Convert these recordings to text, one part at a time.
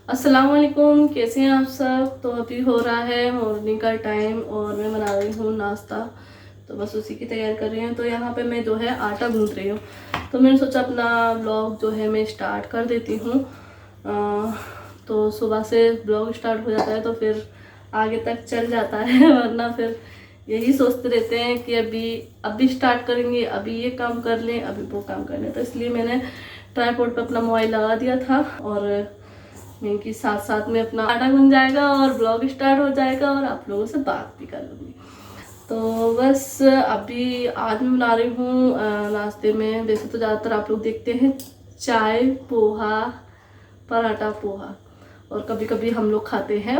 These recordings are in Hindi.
अस्सलाम वालेकुम, कैसे हैं आप सब। तो अभी हो रहा है मॉर्निंग का टाइम और मैं बना रही हूँ नाश्ता। तो बस उसी की तैयारी कर रही हूँ। तो यहाँ पे मैं जो है आटा गूंथ रही हूँ। तो मैंने सोचा अपना ब्लॉग जो है मैं स्टार्ट कर देती हूँ। तो सुबह से ब्लॉग स्टार्ट हो जाता है तो फिर आगे तक चल जाता है वरना फिर यही सोचते रहते हैं कि अभी स्टार्ट करेंगे, अभी ये काम कर लें, अभी वो काम कर लें। तो इसलिए मैंने ट्राइपॉड पे अपना मोबाइल लगा दिया था और क्योंकि साथ साथ में अपना आटा बन जाएगा और ब्लॉग स्टार्ट हो जाएगा और आप लोगों से बात भी कर लूँगी। तो बस अभी आज मैं बना रही हूँ नाश्ते में। वैसे तो ज़्यादातर आप लोग देखते हैं चाय पोहा, पराठा पोहा, और कभी कभी हम लोग खाते हैं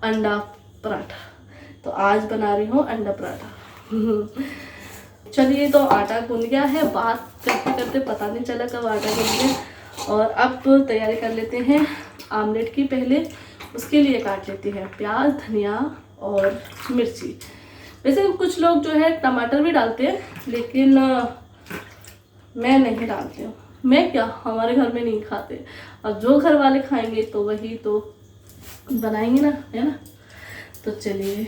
अंडा पराठा। तो आज बना रही हूँ अंडा पराठा। चलिए, तो आटा गूंद गया है। बात करते करते पता नहीं चला कब आटा गूंद गया। और अब तैयारी कर लेते हैं आमलेट की। पहले उसके लिए काट लेते हैं प्याज, धनिया और मिर्ची। वैसे कुछ लोग जो है टमाटर भी डालते हैं, लेकिन मैं नहीं डालती हूँ। मैं क्या, हमारे घर में नहीं खाते। अब जो घर वाले खाएंगे तो वही तो बनाएंगे ना, है ना। तो चलिए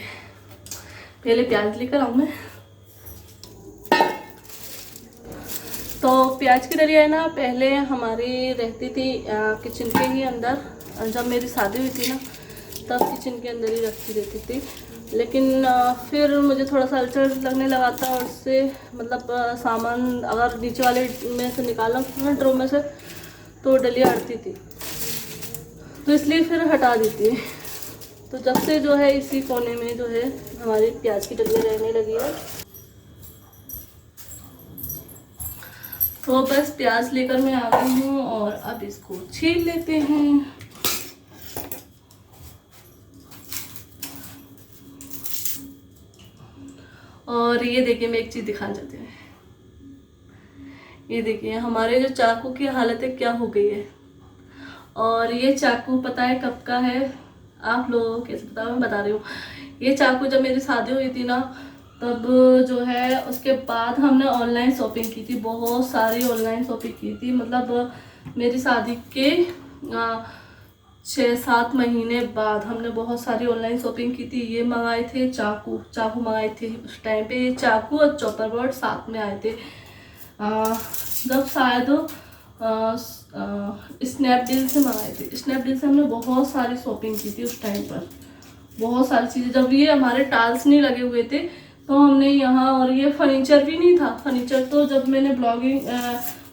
पहले प्याज लेकर आऊँ मैं। तो प्याज की डलिया है ना, पहले हमारी रहती थी किचन के ही अंदर। जब मेरी शादी हुई थी ना तब किचन के अंदर ही रखी रहती थी। लेकिन फिर मुझे थोड़ा सा अल्सर लगने लगा था और उससे मतलब सामान अगर नीचे वाले में से निकालना था ड्रो में से तो डलिया हटती थी, तो इसलिए फिर हटा दी थी। तो जब से जो है इसी कोने में जो है हमारी प्याज की डलिया रहने लगी है। तो बस प्याज लेकर मैं आ गई हूँ और अब इसको छील लेते हैं। और ये देखिए, मैं एक चीज़ दिखाना चाहती हूँ। ये देखिए हमारे जो चाकू की हालत है क्या हो गई है। और ये चाकू पता है कब का है, आप लोगों को कैसे पता, मैं बता रही हूँ। ये चाकू जब मेरी शादी हुई थी ना तब जो है उसके बाद हमने ऑनलाइन शॉपिंग की थी, बहुत सारी ऑनलाइन शॉपिंग की थी। मतलब मेरी शादी के 6-7 महीने बाद हमने बहुत सारी ऑनलाइन शॉपिंग की थी। ये मंगाए थे चाकू मंगाए थे उस टाइम पे। ये चाकू और चॉपर बोर्ड साथ में आए थे जब शायद स्नैपडील से मंगाए थे। स्नैपडील से हमने बहुत सारी शॉपिंग की थी उस टाइम पर, बहुत सारी चीज़ें। जब ये हमारे टाइल्स नहीं लगे हुए थे तो हमने यहाँ, और ये फर्नीचर भी नहीं था। फर्नीचर तो जब मैंने ब्लॉगिंग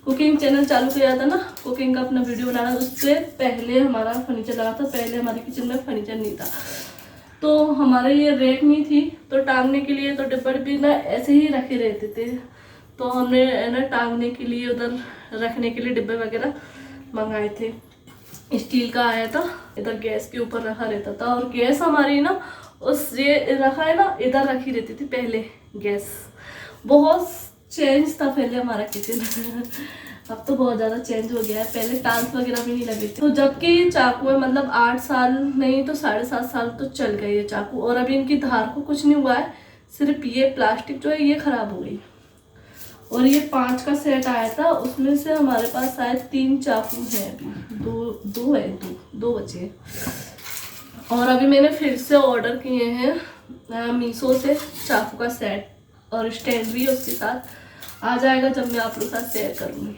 कुकिंग चैनल चालू किया था ना, कुकिंग का अपना वीडियो बनाना, उससे पहले हमारा फर्नीचर लगा था। पहले हमारे किचन में फर्नीचर नहीं था, तो हमारे ये रैक नहीं थी तो टांगने के लिए तो डिब्बे भी ना ऐसे ही रखे रहते थे। तो हमने ना टांगने के लिए, उधर रखने के लिए डिब्बे वगैरह मंगाए थे। स्टील का आया था, इधर गैस के ऊपर रखा रहता था। और गैस हमारी ना उस ये रखा है ना, इधर रखी रहती थी पहले गैस। बहुत चेंज था पहले हमारा किचन। अब तो बहुत ज़्यादा चेंज हो गया है। पहले टाइल्स वगैरह भी नहीं लगे थे। तो जबकि ये चाकू है, मतलब 8 साल नहीं तो 7.5 साल तो चल गए ये चाकू, और अभी इनकी धार को कुछ नहीं हुआ है। सिर्फ ये प्लास्टिक जो है ये खराब हो गई। और ये 5 का सेट आया था, उसमें से हमारे पास शायद 3 चाकू हैं। अभी दो बचे हैं। और अभी मैंने फिर से ऑर्डर किए हैं मीशो से चाकू का सेट, और स्टैंड भी उसके साथ आ जाएगा जब मैं आप लोगों के साथ शेयर करूँगी।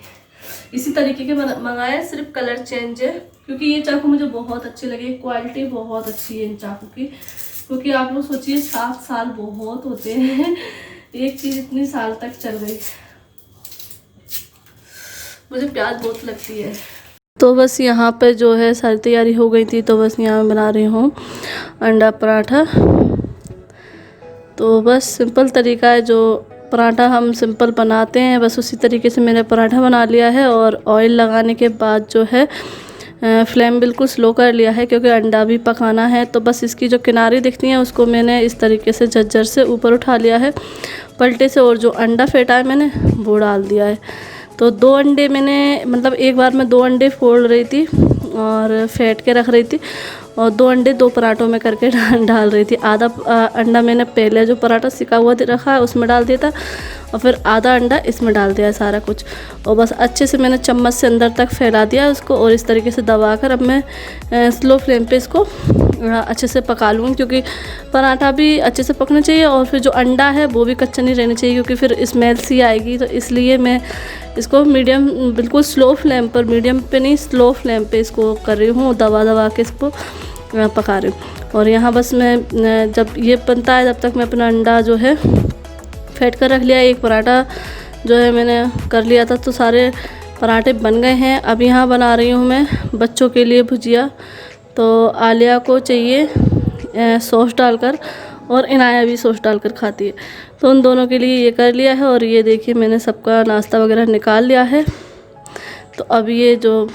इसी तरीके के मंगाए, सिर्फ कलर चेंज है। क्योंकि ये चाकू मुझे बहुत अच्छे लगे, क्वालिटी बहुत अच्छी है इन चाकू की। क्योंकि आप लोग सोचिए 7 साल बहुत होते हैं, एक चीज़ इतनी साल तक चल गई। मुझे प्याज बहुत लगती है। तो बस यहाँ पे जो है सारी तैयारी हो गई थी, तो बस यहाँ बना रही हूँ अंडा पराठा। तो बस सिंपल तरीका है, जो पराठा हम सिंपल बनाते हैं बस उसी तरीके से मैंने पराठा बना लिया है। और ऑयल लगाने के बाद जो है फ्लेम बिल्कुल स्लो कर लिया है, क्योंकि अंडा भी पकाना है। तो बस इसकी जो किनारी दिखती हैं उसको मैंने इस तरीके से झज्झर से ऊपर उठा लिया है पलटे से, और जो अंडा फेंटा है मैंने वो डाल दिया है। तो 2 अंडे मैंने, मतलब एक बार मैं 2 अंडे फोड़ रही थी और फेंट के रख रही थी। और 2 अंडे 2 पराठों में करके डाल रही थी। आधा अंडा मैंने पहले जो पराठा सिका हुआ रखा है उसमें डाल दिया था और फिर आधा अंडा इसमें डाल दिया है सारा कुछ, और बस अच्छे से मैंने चम्मच से अंदर तक फैला दिया उसको, और इस तरीके से दबाकर अब मैं स्लो फ्लेम पे इसको अच्छे से पका लूँगी, क्योंकि पराठा भी अच्छे से पकना चाहिए और फिर जो अंडा है वो भी कच्चा नहीं रहना चाहिए, क्योंकि फिर स्मेल सी आएगी। तो इसलिए मैं इसको मीडियम, बिल्कुल स्लो फ्लेम पर, मीडियम पे नहीं स्लो फ्लेम पे इसको कर रही हूँ, दबा के इसको पका रही हूँ। और यहाँ बस मैं जब ये बनता है तब तक मैं अपना अंडा जो है फेंट कर रख लिया। एक पराठा जो है मैंने कर लिया था, तो सारे पराठे बन गए हैं। अब यहाँ बना रही हूँ मैं बच्चों के लिए भुजिया। तो आलिया को चाहिए सॉस डालकर और इनाया भी सॉस डालकर खाती है, तो उन दोनों के लिए ये कर लिया है। और ये देखिए मैंने सबका नाश्ता वगैरह निकाल लिया है। तो अब ये जो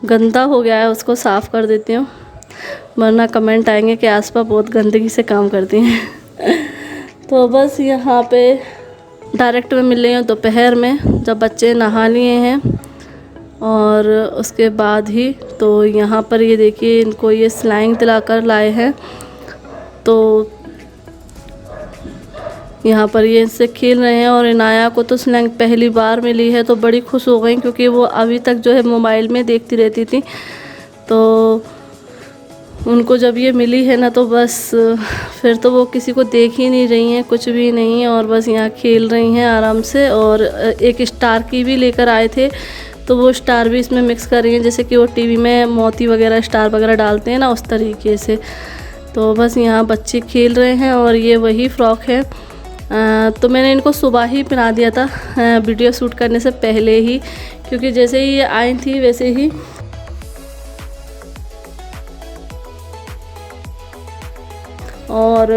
गंदा हो गया है उसको साफ़ कर देती हूँ, वरना कमेंट आएंगे कि आसपा बहुत गंदगी से काम करती हैं। तो बस यहाँ पे डायरेक्ट में मिल रही हूँ दोपहर में, जब बच्चे नहा लिए हैं और उसके बाद ही। तो यहाँ पर ये देखिए इनको ये स्लाइंग दिलाकर लाए हैं, तो यहाँ पर ये इनसे खेल रहे हैं। और इनाया को तो स्लैंग पहली बार मिली है तो बड़ी खुश हो गई, क्योंकि वो अभी तक जो है मोबाइल में देखती रहती थी। तो उनको जब ये मिली है ना, तो बस फिर तो वो किसी को देख ही नहीं रही हैं, कुछ भी नहीं, और बस यहाँ खेल रही हैं आराम से। और एक स्टार की भी लेकर आए थे, तो वो स्टार भी इसमें मिक्स कर रही हैं, जैसे कि वो टीवी में मोती वगैरह स्टार वगैरह डालते हैं ना, उस तरीके से। तो बस यहाँ बच्चे खेल रहे हैं। और ये वही फ़्रॉक है, तो मैंने इनको सुबह ही पहना दिया था वीडियो शूट करने से पहले ही, क्योंकि जैसे ही ये आई थी वैसे ही और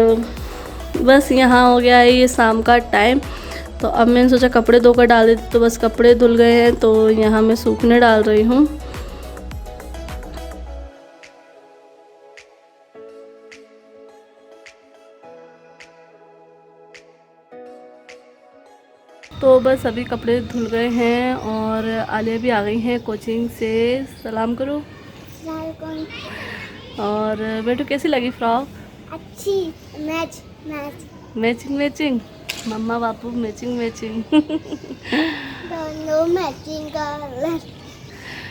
बस यहाँ हो गया है ये शाम का टाइम। तो अब मैंने सोचा कपड़े धोकर डाल देती, तो बस कपड़े धुल गए हैं, तो यहाँ मैं सूखने डाल रही हूँ। तो बस अभी कपड़े धुल गए हैं और आलिया भी आ गई हैं कोचिंग से। सलाम करो। और बेटू कैसी लगी फ्रॉक? अच्छी। मैचिंग मम्मा बापू मैचिंग दोनों मैचिंग कलर,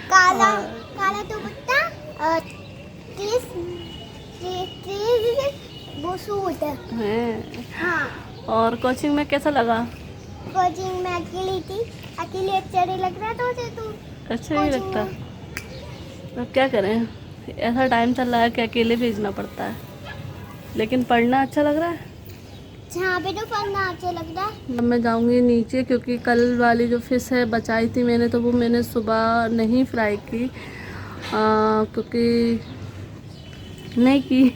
काला दुपट्टा और वो सूट है। हाँ। और कोचिंग में कैसा लगा? कोचिंग में अकेली अच्छा नहीं लग रहा था उसे, तो अच्छा नहीं लगता। तो क्या करें, ऐसा टाइम चल रहा है कि अकेले भेजना पड़ता है, लेकिन पढ़ना अच्छा लग रहा है। जहाँ पे तो पढ़ना अच्छा लग रहा है। अब मैं जाऊंगी नीचे, क्योंकि कल वाली जो फ़िश है बचाई थी मैंने, तो वो मैंने सुबह नहीं फ्राई की, क्योंकि नहीं की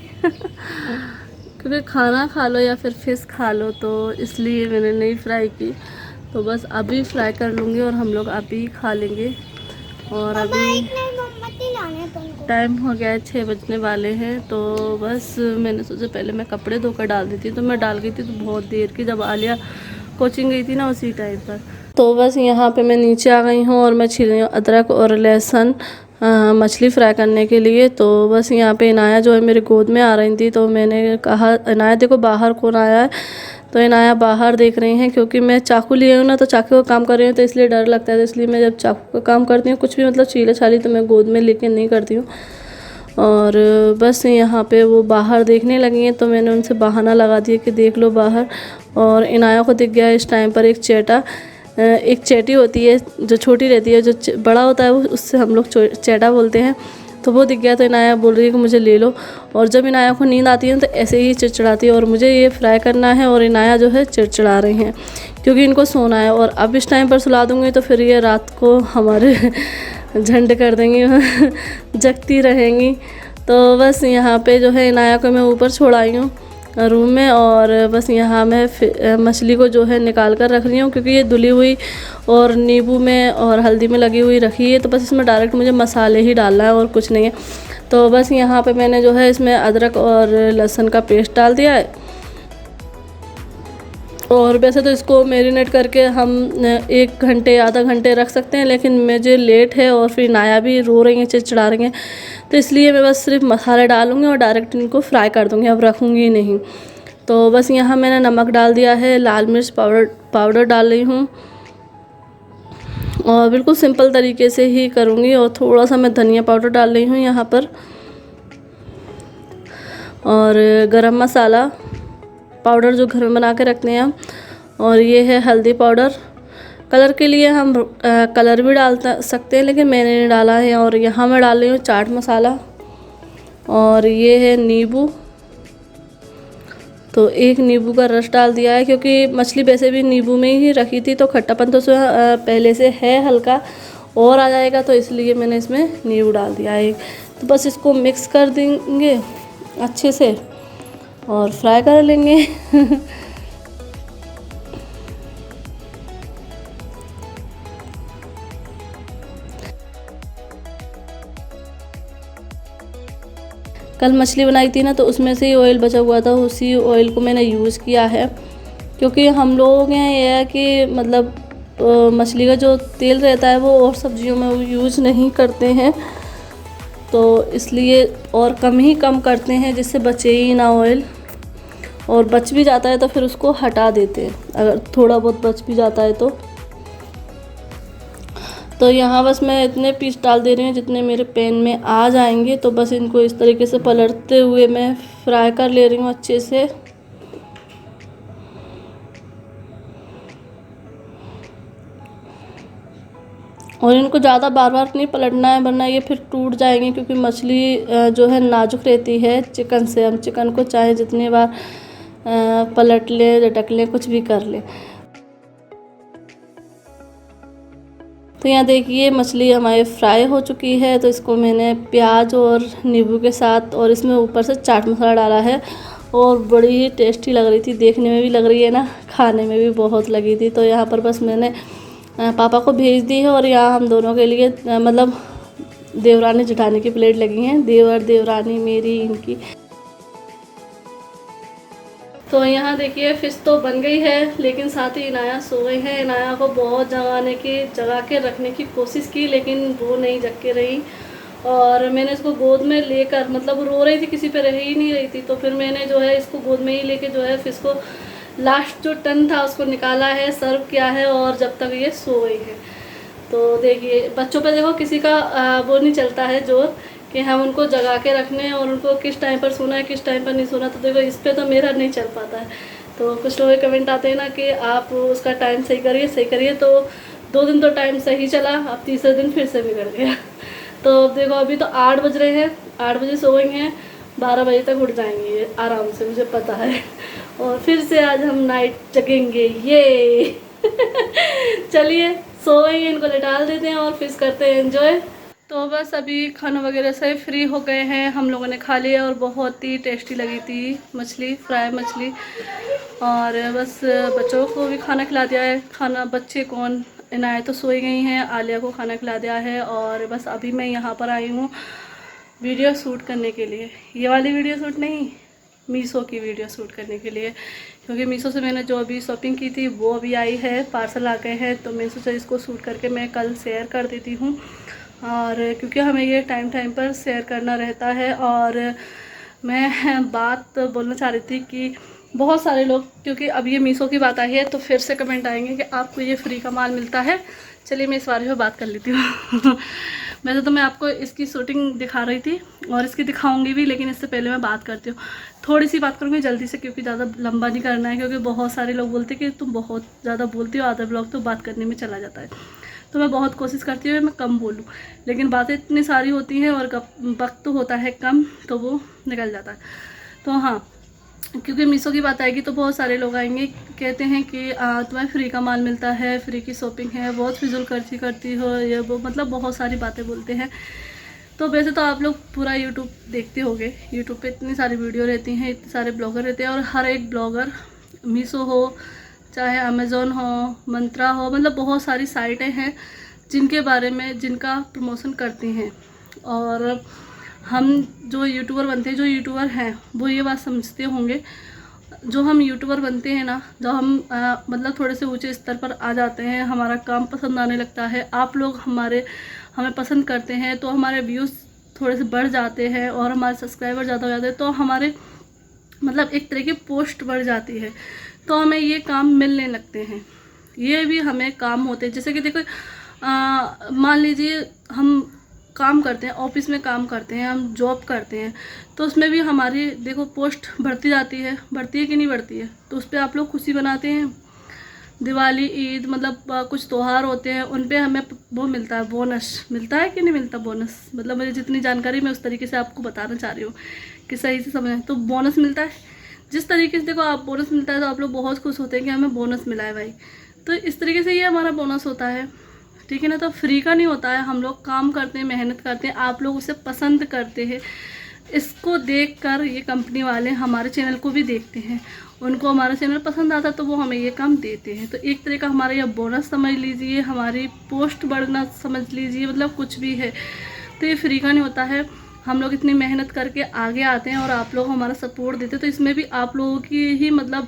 क्योंकि खाना खा लो या फिर फ़िश खा लो, तो इसलिए मैंने नहीं फ्राई की। तो बस अभी फ्राई कर लूँगी और हम लोग अभी खा लेंगे। और अभी टाइम हो गया है 6 बजने वाले हैं। तो बस मैंने सोचा पहले मैं कपड़े धोकर डाल देती, तो मैं डाल गई थी तो बहुत देर की, जब आलिया कोचिंग गई थी ना उसी टाइम पर। तो बस यहाँ पे मैं नीचे आ गई हूँ और मैं छील रही हूँ अदरक और लहसुन मछली फ्राई करने के लिए। तो बस यहाँ पे इनाया जो है मेरे गोद में आ रही थी, तो मैंने कहा इनाया देखो बाहर कौन आया है। तो इनाया बाहर देख रही हैं, क्योंकि मैं चाकू लिए हूँ ना, तो चाकू का काम कर रही हूँ तो इसलिए डर लगता है। तो इसलिए मैं जब चाकू का काम करती हूँ कुछ भी मतलब छीले छाली, तो मैं गोद में लेके नहीं करती हूँ। और बस यहाँ पे वो बाहर देखने लगी हैं, तो मैंने उनसे बहाना लगा दिया कि देख लो बाहर। और इनाया को दिख गया इस टाइम पर एक चेटी होती है जो छोटी रहती है, जो बड़ा होता है वो उससे हम लोग चेटा बोलते हैं। तो वो दिख गया, तो इनाया बोल रही है कि मुझे ले लो। और जब इनाया को नींद आती है तो ऐसे ही चिड़चिड़ाती है, और मुझे ये फ्राई करना है और इनाया जो है चिड़चिड़ा रही हैं, क्योंकि इनको सोना है। और अब इस टाइम पर सुला दूँगी तो फिर ये रात को हमारे झंड कर देंगी जगती रहेंगी। तो बस यहाँ पे जो है इनाया को मैं ऊपर छोड़ आई हूँ रूम में, और बस यहाँ मैं मछली को जो है निकाल कर रख रही हूँ, क्योंकि ये धुली हुई और नींबू में और हल्दी में लगी हुई रखी है। तो बस इसमें डायरेक्ट मुझे मसाले ही डालना है और कुछ नहीं है। तो बस यहाँ पे मैंने जो है इसमें अदरक और लहसुन का पेस्ट डाल दिया है, और वैसे तो इसको मैरिनेट करके हम 1 घंटे आधा घंटे रख सकते हैं, लेकिन मुझे लेट है और फिर नाया भी रो रही हैं, चिड़चिड़ा रही हैं, तो इसलिए मैं बस सिर्फ मसाले डालूँगी और डायरेक्ट इनको फ्राई कर दूँगी, अब रखूँगी नहीं। तो बस यहाँ मैंने नमक डाल दिया है, लाल मिर्च पाउडर डाल रही हूँ और बिल्कुल सिंपल तरीके से ही करूँगी। और थोड़ा सा मैं धनिया पाउडर डाल रही हूँ यहाँ पर, और गरम मसाला पाउडर जो घर में बना के रखते हैं हम, और ये है हल्दी पाउडर। कलर के लिए हम कलर भी डाल सकते हैं, लेकिन मैंने नहीं डाला है। और यहाँ मैं डाल रही हूँ चाट मसाला, और ये है नींबू, तो 1 नींबू का रस डाल दिया है, क्योंकि मछली वैसे भी नींबू में ही रखी थी, तो खट्टापन तो उसमें पहले से है हल्का और आ जाएगा, तो इसलिए मैंने इसमें नींबू डाल दिया है। तो बस इसको मिक्स कर देंगे अच्छे से और फ्राई कर लेंगे। कल मछली बनाई थी ना, तो उसमें से ही ऑयल बचा हुआ था, उसी ऑयल को मैंने यूज़ किया है, क्योंकि हम लोग यहाँ ये है कि मतलब मछली का जो तेल रहता है वो और सब्जियों में यूज़ नहीं करते हैं, तो इसलिए और कम करते हैं, जिससे बचे ही ना ऑयल। और बच भी जाता है तो फिर उसको हटा देते हैं, अगर थोड़ा बहुत बच भी जाता है तो यहाँ बस मैं इतने पीस डाल दे रही हूँ जितने मेरे पैन में आ जाएंगे। तो बस इनको इस तरीके से पलटते हुए मैं फ्राई कर ले रही हूँ अच्छे से। और इनको ज़्यादा बार नहीं पलटना है, वरना ये फिर टूट जाएंगे, क्योंकि मछली जो है नाजुक रहती है चिकन से। हम चिकन को चाहे जितनी बार पलट लें, झटक लें, कुछ भी कर लें। तो यहाँ देखिए मछली हमारी फ्राई हो चुकी है, तो इसको मैंने प्याज और नींबू के साथ और इसमें ऊपर से चाट मसाला डाला है, और बड़ी ही टेस्टी लग रही थी, देखने में भी लग रही है ना, खाने में भी बहुत लगी थी। तो यहाँ पर बस मैंने पापा को भेज दी है, और यहाँ हम दोनों के लिए मतलब देवरानी जेठानी की प्लेट लगी हैं, देवर देवरानी मेरी इनकी। तो यहाँ देखिए फ़िश तो बन गई है, लेकिन साथ ही इनाया सो गई है। इनाया को बहुत जगा के रखने की कोशिश की, लेकिन वो नहीं जग के रही, और मैंने इसको गोद में लेकर, मतलब रो रही थी, किसी पे रह ही नहीं रही थी, तो फिर मैंने जो है इसको गोद में ही लेके जो है फ़िश को लास्ट जो टन था उसको निकाला है, सर्व किया है, और जब तक ये सो गई है। तो देखिए बच्चों पे देखो किसी का वो नहीं चलता है जोर कि हम उनको जगा के रखने हैं और उनको किस टाइम पर सोना है, किस टाइम पर नहीं सोना। तो देखो इस पे तो मेरा नहीं चल पाता है। तो कुछ लोग कमेंट आते हैं ना कि आप उसका टाइम सही करिए, तो 2 दिन तो टाइम सही चला, अब तीसरे दिन फिर से बिगड़ गया। तो देखो अभी तो 8 बज रहे हैं, 8 बजे सो गई हैं, 12 बजे तक उठ जाएंगे ये आराम से, मुझे पता है। और फिर से आज हम नाइट जगेंगे ये। चलिए सो गई, इनको लेटाल देते हैं और फिर करते हैं एंजॉय। तो बस अभी खाना वगैरह से फ्री हो गए हैं, हम लोगों ने खा लिया, और बहुत ही टेस्टी लगी थी मछली, फ्राई मछली। और बस बच्चों को भी खाना खिला दिया है। खाना बच्चे कौन, इनायत तो सोई गई हैं, आलिया को खाना खिला दिया है, और बस अभी मैं यहाँ पर आई हूँ वीडियो शूट करने के लिए। ये वाली वीडियो शूट नहीं, मीशो की वीडियो शूट करने के लिए, क्योंकि मीशो से मैंने जो अभी शॉपिंग की थी वो अभी आई है, पार्सल आ गए हैं, तो मैं सोचा इसको शूट करके मैं कल शेयर कर देती हूँ। और क्योंकि हमें ये टाइम पर शेयर करना रहता है। और मैं बात बोलना चाह रही थी कि बहुत सारे लोग, क्योंकि अब ये मीशो की बात आई है तो फिर से कमेंट आएंगे कि आपको ये फ्री का माल मिलता है। चलिए मैं इस बारे में बात कर लेती हूँ। वैसे तो मैं आपको इसकी शूटिंग दिखा रही थी और इसकी दिखाऊंगी भी, लेकिन इससे पहले मैं बात करती हूँ, थोड़ी सी बात करूँगी जल्दी से, क्योंकि ज़्यादा लंबा नहीं करना है, क्योंकि बहुत सारे लोग बोलते हैं कि तुम बहुत ज़्यादा बोलती हो, आधा ब्लॉग तो बात करने में चला जाता है। तो मैं बहुत कोशिश करती हूँ मैं कम बोलूँ, लेकिन बातें इतनी सारी होती हैं और वक्त तो होता है कम, तो वो निकल जाता है। तो हाँ, क्योंकि मीशो की बात आएगी तो बहुत सारे लोग आएंगे, कहते हैं कि तुम्हें फ्री का माल मिलता है, फ्री की शॉपिंग है, बहुत फिजूल खर्ची करती हो, ये वो, मतलब बहुत सारी बातें बोलते हैं। तो वैसे तो आप लोग पूरा यूट्यूब देखते होंगे, यूट्यूब पे इतनी सारी वीडियो रहती हैं, इतने सारे ब्लॉगर रहते हैं, और हर एक ब्लॉगर, मीशो हो चाहे अमेज़ोन हो, मंत्रा हो, मतलब बहुत सारी साइटें हैं जिनके बारे में, जिनका प्रमोशन करती हैं। और हम जो यूट्यूबर बनते हैं, जो यूट्यूबर हैं वो ये बात समझते होंगे जो हम यूट्यूबर बनते हैं ना, जब हम मतलब थोड़े से ऊंचे स्तर पर आ जाते हैं, हमारा काम पसंद आने लगता है, आप लोग हमें पसंद करते हैं, तो हमारे व्यूज़ थोड़े से बढ़ जाते हैं और हमारे सब्सक्राइबर ज़्यादा हो जाते हैं, तो हमारे मतलब एक तरह की पोस्ट बढ़ जाती है, तो हमें ये काम मिलने लगते हैं। ये भी हमें काम होते हैं, जैसे कि देखो मान लीजिए हम काम करते हैं, ऑफिस में काम करते हैं, हम जॉब करते हैं, तो उसमें भी हमारी देखो पोस्ट बढ़ती जाती है, बढ़ती है कि नहीं बढ़ती है, तो उस पर आप लोग खुशी बनाते हैं। दिवाली, ईद, मतलब कुछ त्यौहार होते हैं, उन पे हमें वो मिलता है, बोनस मिलता है कि नहीं मिलता बोनस, मतलब मुझे जितनी जानकारी मैं उस तरीके से आपको बताना चाह रही हूँ कि सही से समझें। तो बोनस मिलता है, जिस तरीके से देखो आप बोनस मिलता है तो आप लोग बहुत खुश होते हैं कि हमें बोनस मिला है भाई, तो इस तरीके से ये हमारा बोनस होता है, ठीक है ना। तो फ्री का नहीं होता है, हम लोग काम करते हैं, मेहनत करते हैं, आप लोग उसे पसंद करते हैं, इसको देखकर ये कंपनी वाले हमारे चैनल को भी देखते हैं, उनको हमारा चैनल पसंद आता तो वो हमें ये काम देते हैं। तो एक तरह का हमारा यह बोनस समझ लीजिए, हमारी पोस्ट बढ़ना समझ लीजिए, मतलब कुछ भी है, तो ये फ्री का नहीं होता है। हम लोग इतनी मेहनत करके आगे आते हैं और आप लोग हमारा सपोर्ट देते हैं, तो इसमें भी आप लोगों की ही मतलब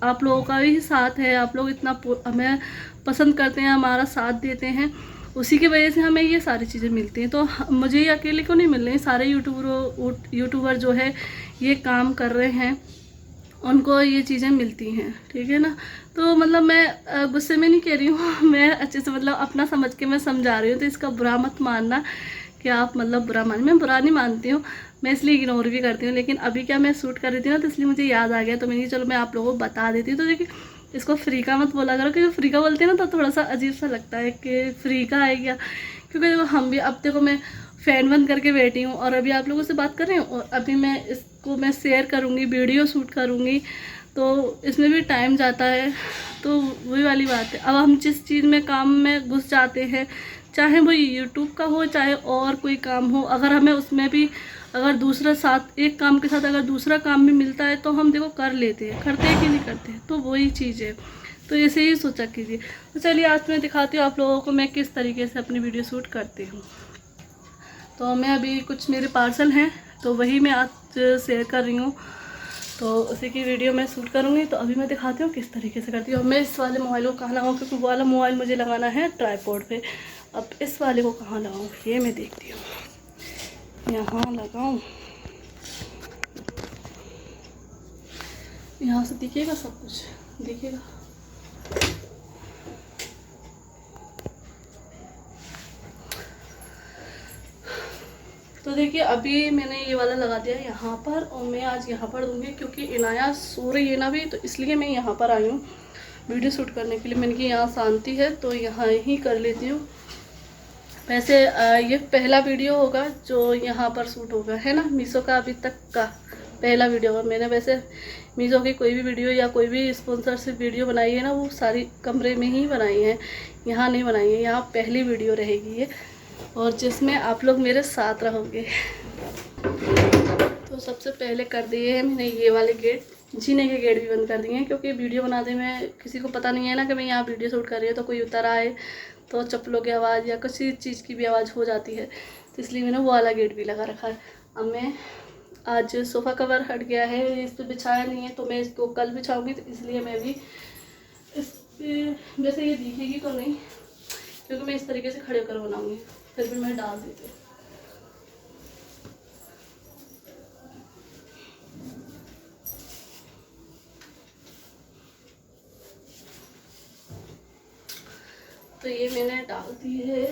आप लोगों का ही साथ है, आप लोग इतना हमें पसंद करते हैं, हमारा साथ देते हैं, उसी की वजह से हमें ये सारी चीज़ें मिलती हैं। तो मुझे ये अकेले को नहीं मिल रही, सारे यूट्यूबर जो है ये काम कर रहे हैं, उनको ये चीज़ें मिलती हैं, ठीक है ना। तो मतलब मैं गुस्से में नहीं कह रही हूँ, मैं अच्छे से मतलब अपना समझ के मैं समझा रही हूँ, तो इसका बुरा मत मानना कि आप मतलब बुरा मान, मैं बुरा नहीं मानती हूँ, मैं इसलिए इग्नोर भी करती हूँ। लेकिन अभी क्या मैं शूट कर रही थी ना, तो इसलिए मुझे याद आ गया, तो मैंने चलो मैं आप लोगों को बता देती हूँ। तो देखिए इसको फ्री का मत बोला करो, क्योंकि फ्री का बोलते हैं ना तो थोड़ा सा अजीब सा लगता है कि फ्री का है क्या, क्योंकि देखो हम भी, अब देखो मैं फ़ैन बंद करके बैठी हूँ और अभी आप लोगों से बात कर रही हूँ, और अभी मैं इसको मैं शेयर करूँगी, वीडियो शूट करूँगी, तो इसमें भी टाइम जाता है। तो वही वाली बात है, अब हम जिस चीज़ में काम में घुस जाते हैं, चाहे वो यूट्यूब का हो चाहे और कोई काम हो, अगर हमें उसमें भी अगर दूसरा साथ, एक काम के साथ अगर दूसरा काम भी मिलता है तो हम देखो कर लेते हैं, करते हैं कि नहीं करते, तो वही चीज़ है। तो ऐसे ही सोचा कीजिए। तो चलिए आज मैं दिखाती हूँ आप लोगों को मैं किस तरीके से अपनी वीडियो शूट करती हूँ। तो मैं अभी कुछ मेरे पार्सल हैं, तो वही मैं आज शेयर कर रही हूँ, तो उसी की वीडियो मैं शूट करूँगी। तो अभी मैं दिखाती हूँ किस तरीके से करती हूँ। मैं इस वाले मोबाइल को कहाँ लगाऊँ, क्योंकि वो वाला मोबाइल मुझे लगाना है ट्राइपॉड पे। अब इस वाले को कहाँ लगाऊँ ये मैं देखती हूँ, यहाँ लगाऊँ, यहाँ से दिखेगा सब कुछ, दिखेगा। तो देखिए अभी मैंने ये वाला लगा दिया यहाँ पर, और मैं आज यहाँ पर दूँगी, क्योंकि इनाया सो रही है ना भी, तो इसलिए मैं यहाँ पर आई हूँ वीडियो शूट करने के लिए। मैंने कि यहाँ शांति है तो यहाँ ही कर लेती हूँ। वैसे ये पहला वीडियो होगा जो यहाँ पर शूट होगा, है ना, मीशो का अभी तक का पहला वीडियो होगा। मैंने वैसे मीशो की कोई भी वीडियो या कोई भी स्पॉन्सर से वीडियो बनाई है ना, वो सारी कमरे में ही बनाई है, यहाँ नहीं बनाई है। यहाँ पहली वीडियो रहेगी ये, और जिसमें आप लोग मेरे साथ रहोगे। तो सबसे पहले कर दिए हैं मैंने ये वाले गेट, जीने के गेट भी बंद कर दिए हैं, क्योंकि वीडियो बनाने में किसी को पता नहीं है ना कि मैं यहाँ वीडियो शूट कर रही हूँ, तो कोई उतर आए तो चप्पलों की आवाज़ या किसी चीज़ की भी आवाज़ हो जाती है, तो इसलिए मैंने वो वाला गेट भी लगा रखा है। अब मैं आज सोफ़ा कवर हट गया है, इस पर बिछाया नहीं है, तो मैं इसको कल बिछाऊँगी, तो इसलिए मैं भी इस पर, वैसे ये दिखेगी तो नहीं, क्योंकि मैं इस तरीके से खड़े होकर बनाऊँगी, फिर भी मैं डाल देती हूँ। तो ये मैंने डाल दी है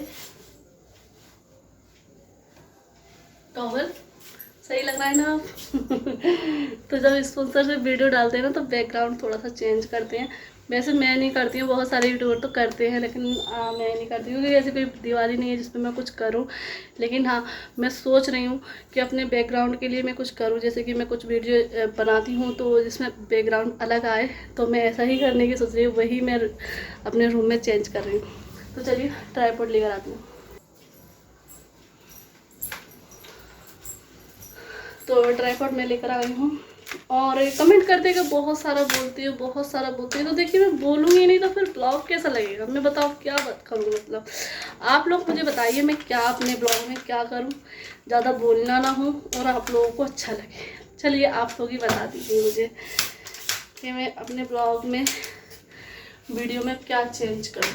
टॉवल, सही लग रहा है ना तो जब स्पॉन्सर से वीडियो डालते हैं ना, तो बैकग्राउंड थोड़ा सा चेंज करते हैं। वैसे मैं नहीं करती हूँ, बहुत सारे यूट्यूबर तो करते हैं, लेकिन मैं नहीं करती हूँ, क्योंकि ऐसी कोई दिवाली नहीं है जिसमें मैं कुछ करूँ। लेकिन हाँ, मैं सोच रही हूँ कि अपने बैकग्राउंड के लिए मैं कुछ करूँ, जैसे कि मैं कुछ वीडियो बनाती हूँ तो जिसमें बैकग्राउंड अलग आए, तो मैं ऐसा ही करने की सोच रही हूँ, वही मैं अपने रूम में चेंज कर रही हूँ। तो चलिए ट्राइपॉड लेकर आती हूँ। तो ट्राइपॉड मैं लेकर आ गई हूँ, और कमेंट करते कि बहुत सारा बोलती है, बहुत सारा बोलती है। तो देखिए मैं बोलूँगी नहीं तो फिर ब्लॉग कैसा लगेगा, मैं बताओ क्या बात करूँ। मतलब आप लोग मुझे बताइए मैं क्या अपने ब्लॉग में क्या करूँ, ज़्यादा बोलना ना हो और आप लोगों को अच्छा लगे। चलिए आप लोग ही बता दीजिए मुझे। कि मैं अपने ब्लॉग में वीडियो में क्या चेंज करूँ।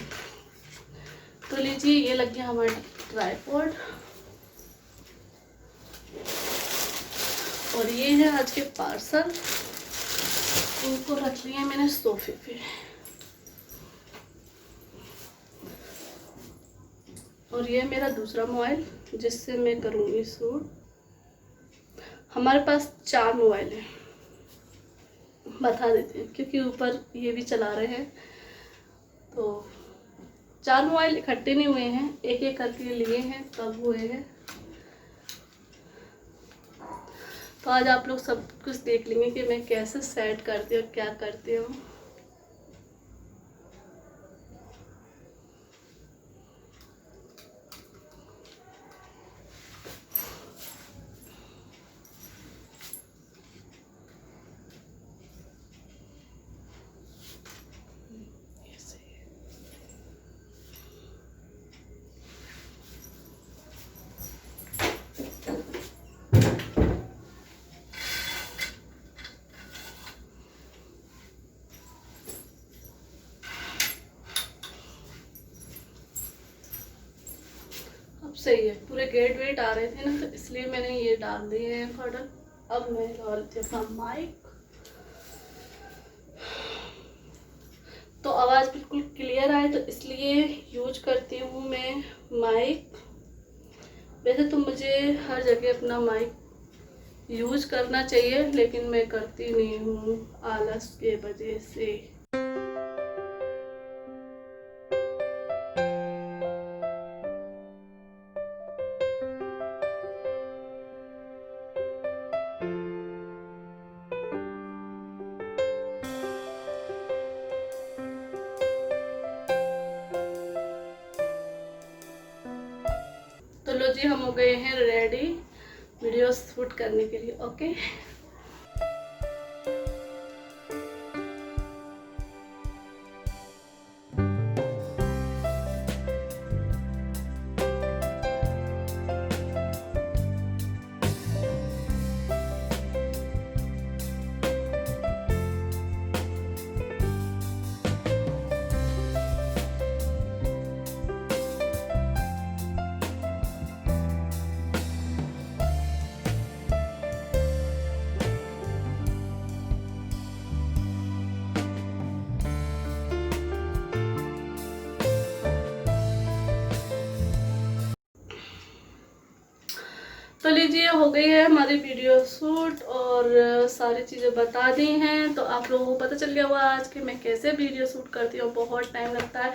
तो लीजिए, ये लग गया हमारा ट्राइपॉड और ये है आज के पार्सल। इनको रख लिया मैंने सोफे पे। और ये मेरा दूसरा मोबाइल जिससे मैं करूँगी शूट। हमारे पास 4 मोबाइल हैं, बता देते हैं क्योंकि ऊपर ये भी चला रहे हैं। तो 4 मोबाइल इकट्ठे नहीं हुए हैं, एक एक करके लिए हैं तब हुए हैं। तो आज आप लोग सब कुछ देख लेंगे कि मैं कैसे सेट करती हूँ, क्या करती हूँ। सही है, पूरे गेट वेट आ रहे थे ना, तो इसलिए मैंने ये डाल दिए हैं प्रोडक्ट। अब मैं डालती हूँ अपना माइक। तो आवाज़ बिल्कुल क्लियर आए तो इसलिए यूज करती हूँ मैं माइक। वैसे तो मुझे हर जगह अपना माइक यूज करना चाहिए, लेकिन मैं करती नहीं हूँ आलस के वजह से। तो लो जी, हम हो गए हैं रेडी वीडियो शूट करने के लिए। ओके, तो लीजिए, हो गई है हमारी वीडियो शूट और सारी चीज़ें बता दी हैं। तो आप लोगों को पता चल गया होगा आज कि मैं कैसे वीडियो शूट करती हूँ। बहुत टाइम लगता है।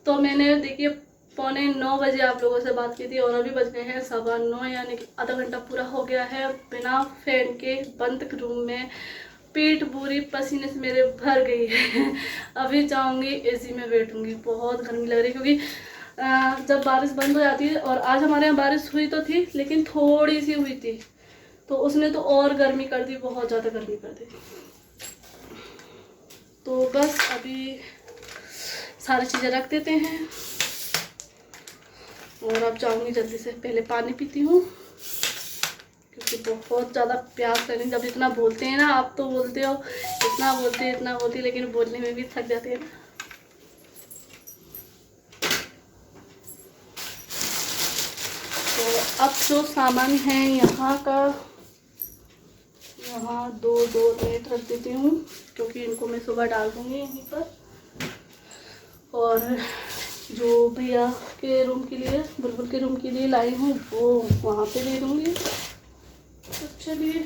तो मैंने देखिए 8:45 बजे आप लोगों से बात की थी और अभी बज गए हैं 9:15, यानी कि आधा घंटा पूरा हो गया है बिना फैन के बंद रूम में। पीठ पूरी पसीने से मेरे भर गई है। अभी जाऊँगी एसी में बैठूँगी, बहुत गर्मी लग रही है क्योंकि जब बारिश बंद हो जाती है। और आज हमारे यहाँ बारिश हुई तो थी, लेकिन थोड़ी सी हुई थी, तो उसने तो और गर्मी कर दी, बहुत ज़्यादा गर्मी कर दी। तो बस अभी सारी चीज़ें रख देते हैं और अब जाऊँगी जल्दी से। पहले पानी पीती हूँ क्योंकि बहुत ज़्यादा प्यास लग रही। जब इतना बोलते हैं ना, आप तो बोलते हो इतना बोलते, लेकिन बोलने में भी थक जाते हैं ना। अब जो सामान है यहाँ का, यहाँ दो नेट रख देती हूँ क्योंकि इनको मैं सुबह डाल दूँगी यहीं पर। और जो भैया के रूम के लिए, बुलबुल के रूम के लिए लाई हूँ, वो वहाँ पे दे दूँगी। तो चलिए